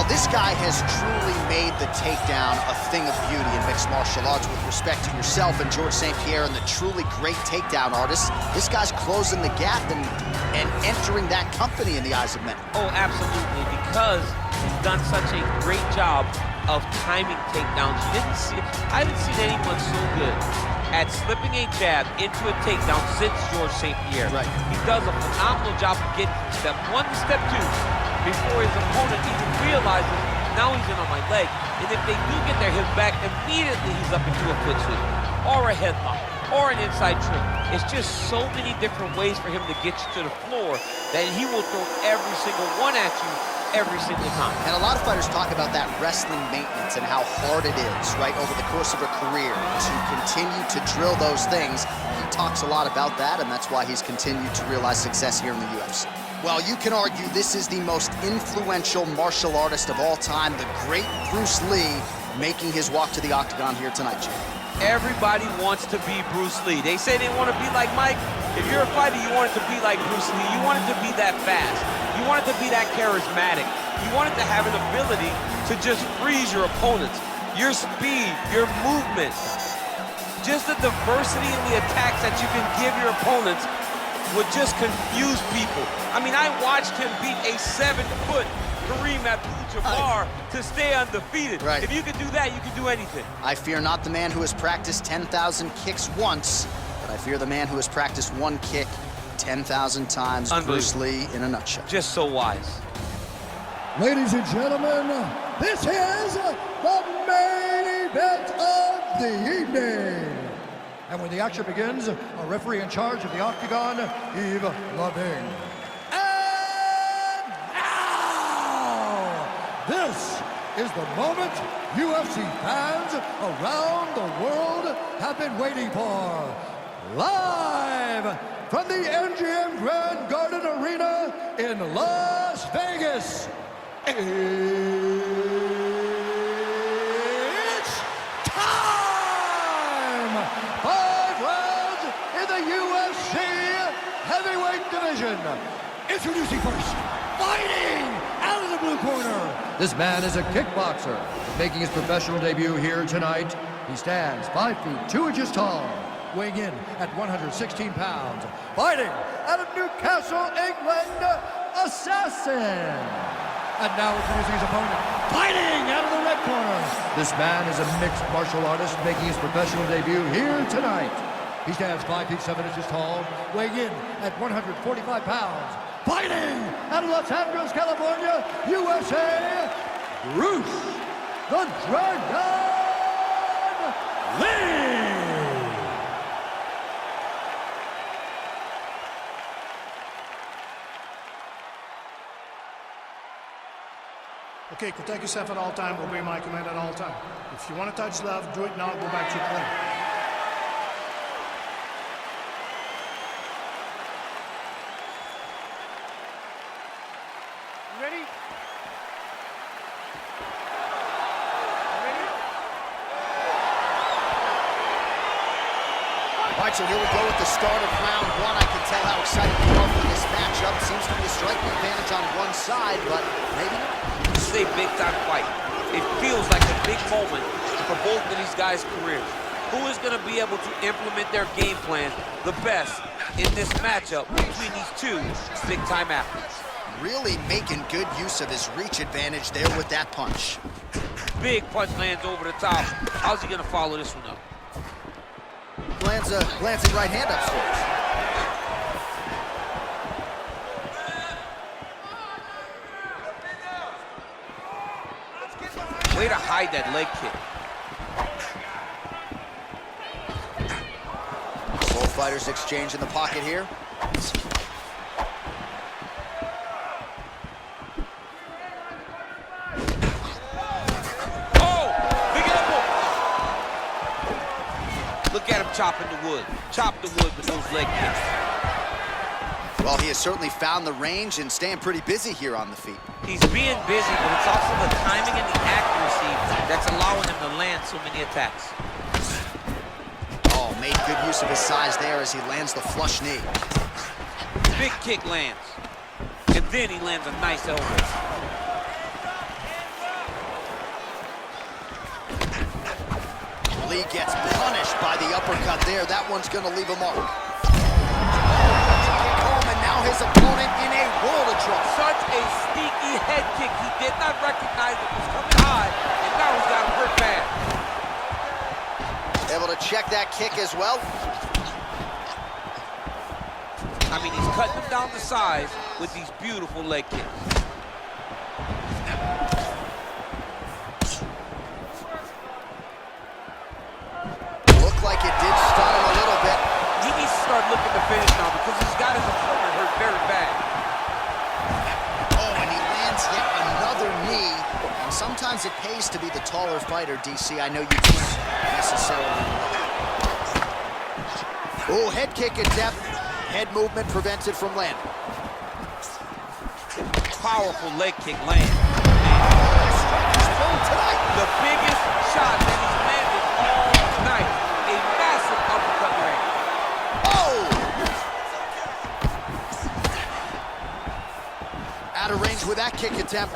Well, this guy has truly made the takedown a thing of beauty in mixed martial arts. With respect to yourself and George St. Pierre and the truly great takedown artists, this guy's closing the gap and entering that company in the eyes of many. Oh, absolutely, because he's done such a great job of timing takedowns. I haven't seen anyone so good at slipping a jab into a takedown since George St. Pierre. Right. He does a phenomenal job of getting from step 1 to step 2 before his opponent even realizes now he's in on my leg. And if they do get their hips back, immediately he's up into a foot sweep or a headlock or an inside trick. It's just so many different ways for him to get you to the floor that he will throw every single one at you every single time. And a lot of fighters talk about that wrestling maintenance and how hard it is, right, over the course of a career to continue to drill those things. He talks a lot about that, and that's why he's continued to realize success here in the UFC. Well, you can argue this is the most influential martial artist of all time, the great Bruce Lee, making his walk to the octagon here tonight, Jim. Everybody wants to be Bruce Lee. They say they want to be like Mike. If you're a fighter, you want it to be like Bruce Lee. You want it to be that fast. You want it to be that charismatic. You want it to have an ability to just freeze your opponents. Your speed, your movement, just the diversity in the attacks that you can give your opponents would just confuse people. I mean, I watched him beat a 7-foot Kareem Abdul-Jabbar to stay undefeated. Right. If you could do that, you could do anything. I fear not the man who has practiced 10,000 kicks once, but I fear the man who has practiced one kick 10,000 times. Bruce Lee in a nutshell. Just so wise. Ladies and gentlemen, this is the main event of the evening. And when the action begins, a referee in charge of the octagon, Yves Lavigne. And now, this is the moment UFC fans around the world have been waiting for. Live from the MGM Grand Garden Arena in Las Vegas, it's time! 5 rounds in the UFC heavyweight division. Introducing first, fighting out of the blue corner. This man is a kickboxer, making his professional debut here tonight. He stands 5 feet 2 inches tall, weighing in at 116 pounds. Fighting out of Newcastle, England, Assassin. And now introducing his opponent, fighting out of the red corner. This man is a mixed martial artist making his professional debut here tonight. He stands 5 feet 7 inches tall, weighing in at 145 pounds. Fighting out of Los Angeles, California, USA, Bruce the Dragon Lee. Okay, protect yourself at all time, obey my command at all time. If you want to touch love, do it now, go back to your corner. Ready? All right, so here we go with the start of round 1. I can tell how excited you are for this matchup. Seems to be a striking advantage on one side, but maybe not. This is a big-time fight. It feels like a big moment for both of these guys' careers. Who is going to be able to implement their game plan the best in this matchup between these two big-time athletes? Really making good use of his reach advantage there with that punch. Big punch lands over the top. How's he going to follow this one up? Lands a glancing right hand upstairs. Way to hide that leg kick. Both fighters exchange in the pocket here. Oh! Big elbow! Look at him chopping the wood. Chop the wood with those leg kicks. Well, he has certainly found the range and staying pretty busy here on the feet. He's being busy, but it's also the timing and the accuracy that's allowing him to land so many attacks. Oh, made good use of his size there as he lands the flush knee. Big kick lands. And then he lands a nice elbow. Lee gets punished by the uppercut there. That one's going to leave a mark. And now his opponent in a world of trouble. Such a sneaky head kick. He did not recognize it was coming high, and now he's got him hurt bad. Able to check that kick as well. I mean, he's cutting him down the sides with these beautiful leg kicks. Looked like it did stun him a little bit. He needs to start looking to finish now because he's got his opponent hurt very bad. Oh, and he lands yet another knee. And sometimes it pays to be the taller fighter, DC. I know you can't necessarily. Oh, head kick attempt. Head movement prevented from landing. Powerful leg kick land. The biggest shot that he's landed all night. A massive uppercut land. Oh! Out of range with that kick attempt.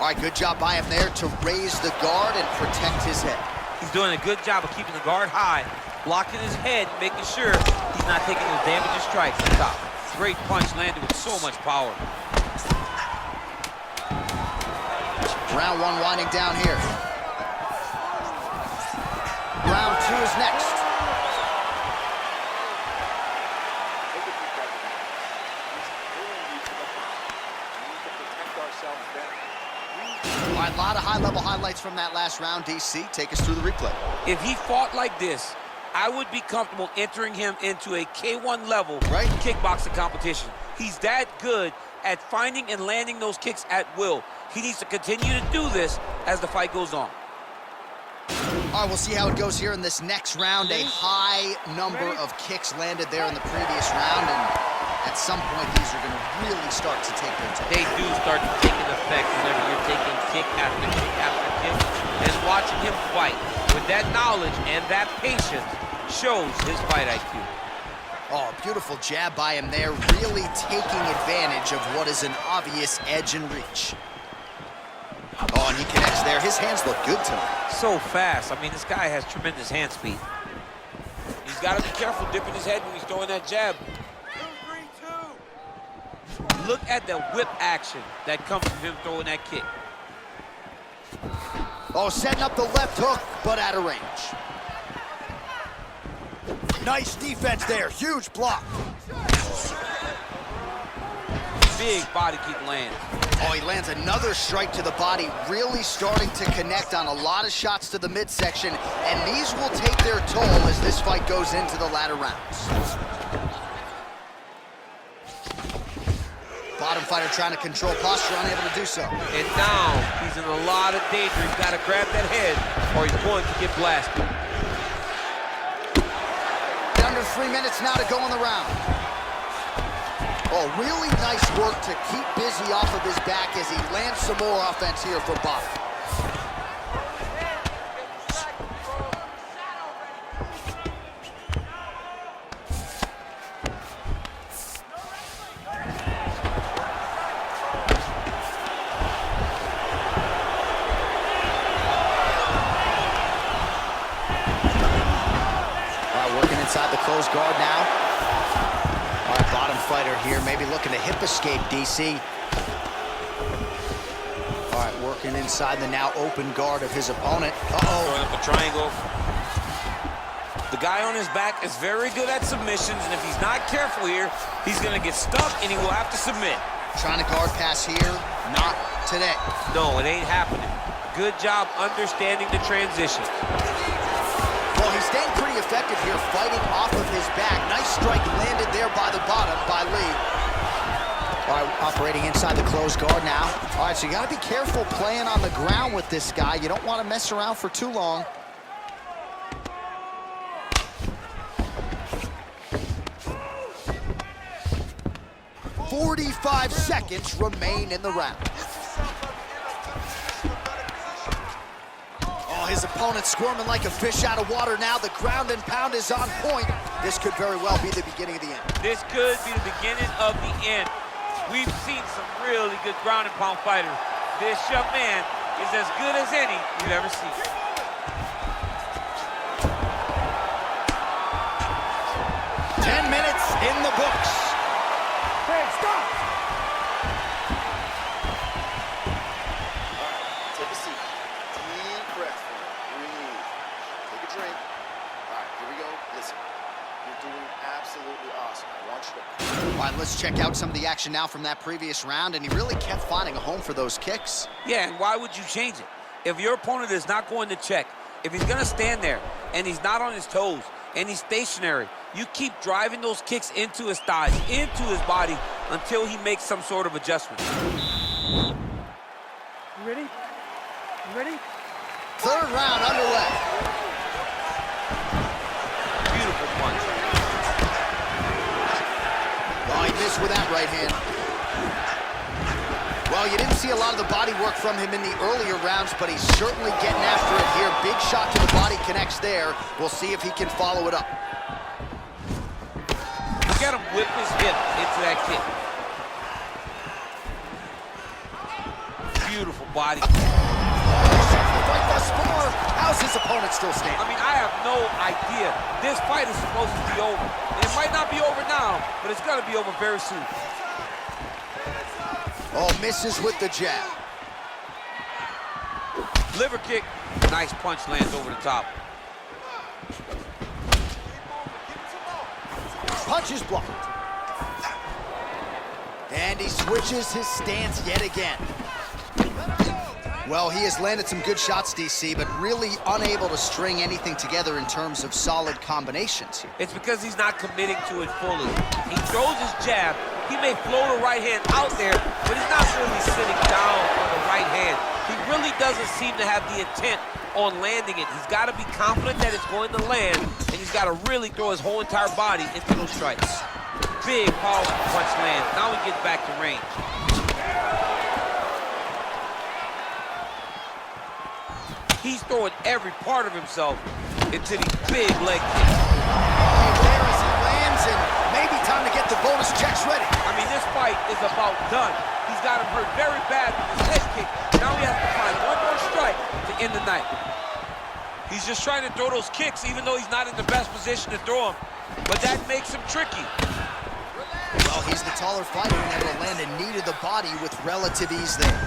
All right, good job by him there to raise the guard and protect his head. He's doing a good job of keeping the guard high, blocking his head, making sure he's not taking those damaging strikes on top. Great punch landed with so much power. Round one winding down here. Round two is next. All right, a lot of high-level highlights from that last round, DC. Take us through the replay. If he fought like this, I would be comfortable entering him into a K1 level kickboxing competition. He's that good at finding and landing those kicks at will. He needs to continue to do this as the fight goes on. All right, we'll see how it goes here in this next round. A high number of kicks landed there in the previous round, and at some point, these are going to really start to take their toll. They do start to take an effect whenever you're taking kick after kick after kick, and watching him fight with that knowledge and that patience shows his fight IQ. Oh, beautiful jab by him there, really taking advantage of what is an obvious edge and reach. Oh, and he connects there. His hands look good tonight. So fast. I mean, this guy has tremendous hand speed. He's got to be careful dipping his head when he's throwing that jab. 2-3-2. Look at the whip action that comes from him throwing that kick. Oh, setting up the left hook, but out of range. Nice defense there. Huge block. Big body kick lands. Oh, he lands another strike to the body, really starting to connect on a lot of shots to the midsection, and these will take their toll as this fight goes into the latter rounds. Bottom fighter trying to control posture, unable to do so. And now he's in a lot of danger. He's got to grab that head or he's going to get blasted. Under 3 minutes now to go in the round. Oh, really nice work to keep busy off of his back as he lands some more offense here for Bottom. All right, working inside the closed guard now. All right, Bottom fighter here, maybe looking to hip escape, DC. All right, working inside the now open guard of his opponent. Throwing up a triangle. The guy on his back is very good at submissions, and if he's not careful here, he's gonna get stuck and he will have to submit. Trying to guard pass here, not today. No, it ain't happening. Good job understanding the transition. Well, he's staying pretty effective here, fighting off of his back. Nice strike landed there by the Bottom, by Lee. All right, operating inside the closed guard now. All right, so you got to be careful playing on the ground with this guy. You don't want to mess around for too long. "45 seconds remain in the round. Oh, his opponent squirming like a fish out of water now. The ground and pound is on point. This could very well be the beginning of the end. This could be the beginning of the end. We've seen some really good ground and pound fighters. This young man is as good as any you've ever seen. 10 minutes in the books. Hey, stop! All right, take a seat. Deep breath. Breathe. Take a drink. All right, here we go. Listen, you're doing absolutely awesome. I want you to... All right, let's check out some of the action now from that previous round, and he really kept finding a home for those kicks. Yeah, and why would you change it? If your opponent is not going to check, if he's going to stand there and he's not on his toes and he's stationary, you keep driving those kicks into his thighs, into his body, until he makes some sort of adjustment. You ready? You ready? Third round underway. Beautiful punch. Oh, he missed with that right hand. Well, you didn't see a lot of the body work from him in the earlier rounds, but he's certainly getting after it here. Big shot to the body connects there. We'll see if he can follow it up. Look at him whip his hip into that kick. Beautiful body. Right thus far. How's his opponent still standing? I mean, I have no idea. This fight is supposed to be over. It might not be over now, but it's going to be over very soon. Oh, misses with the jab. Liver kick. Nice punch lands over the top. Punch is blocked. And he switches his stance yet again. Well, he has landed some good shots, DC, but really unable to string anything together in terms of solid combinations here. It's because he's not committing to it fully. He throws his jab. He may float a right hand out there, but he's not really sitting down on the right hand. He really doesn't seem to have the intent on landing it. He's got to be confident that it's going to land, and he's got to really throw his whole entire body into those strikes. Big, powerful punch lands. Now he gets back to range. He's throwing every part of himself into these big leg kicks. There as he lands, and maybe time to get the bonus checks ready. I mean, this fight is about done. He's got him hurt very bad with his head kick. Now he has to find one more strike to end the night. He's just trying to throw those kicks, even though he's not in the best position to throw them. But that makes him tricky. Well, he's the taller fighter and able to land a knee to the body with relative ease there.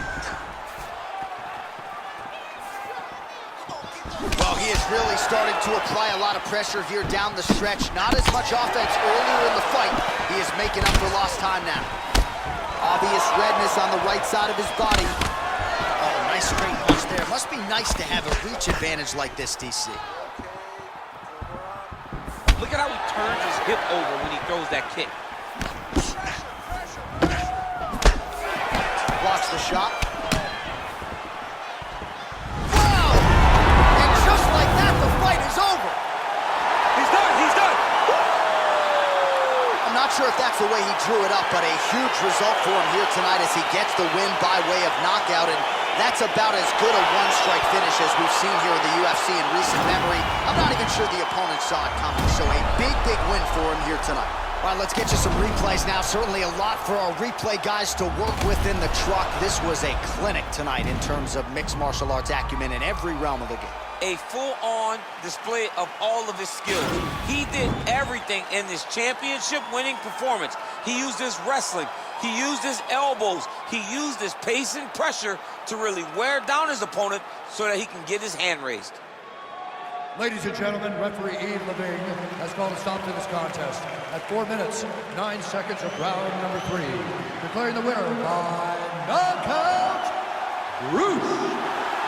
Well, he is really starting to apply a lot of pressure here down the stretch. Not as much offense earlier in the fight. He is making up for lost time now. Obvious redness on the right side of his body. Oh, nice straight punch there. Must be nice to have a reach advantage like this, DC. Look at how he turns his hip over when he throws that kick. Blocks the shot. Wow! And just like that, the fight is over. He's done, he's done. I'm not sure if that's the way he drew it up, but a huge result for him here tonight as he gets the win by way of knockout, and that's about as good a one-strike finish as we've seen here in the UFC in recent memory. I'm not even sure the opponent saw it coming, so a big, big win for him here tonight. All right, let's get you some replays now. Certainly a lot for our replay guys to work with in the truck. This was a clinic tonight in terms of mixed martial arts acumen in every realm of the game. A full-on display of all of his skills. He did everything in this championship-winning performance. He used his wrestling. He used his elbows. He used his pace and pressure to really wear down his opponent so that he can get his hand raised. Ladies and gentlemen, referee EA has called a stop to this contest at 4 minutes, 9 seconds of round number 3. Declaring the winner by knockout, Bruce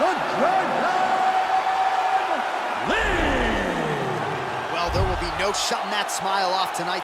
the Dragon Lee! Well, there will be no shutting that smile off tonight.